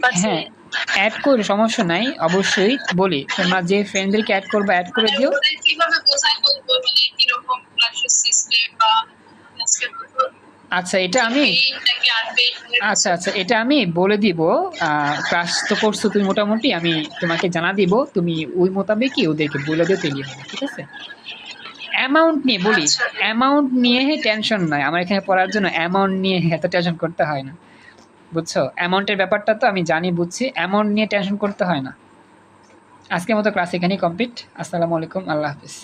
পারছি। হ্যাঁ, অ্যাড করে সমস্যা নাই, অবশ্যই বলি, তোমরা যে ফ্রেন্ডদেরকে অ্যাড করবে অ্যাড করে দিও। ওদের কিভাবে বোঝাই বলবো, মানে কিরকম ক্লাসের সিস্টেম বা আজকে আচ্ছা, এটা আমি এটা আমি বলে দিব। ক্লাস তো করছো তুমি মোটামুটি, আমি তোমাকে জানা দিব, তুমি ওই মোতাবেকই ওদেরকে বলে দিও, তৈরি হবে, ঠিক আছে? অ্যামাউন্ট নিয়ে বলি, অ্যামাউন্ট নিয়ে টেনশন নয়, আমার এখানে পড়ার জন্য অ্যামাউন্ট নিয়ে এত টেনশন করতে হয় না, বুঝছো? অ্যামাউন্টের ব্যাপারটা তো আমি জানি, বুঝছি, অ্যামাউন্ট নিয়ে টেনশন করতে হয় না। আজকের মতো ক্লাস এখানেই কমপ্লিট। আসসালামু আলাইকুম, আল্লাহ হাফিজ।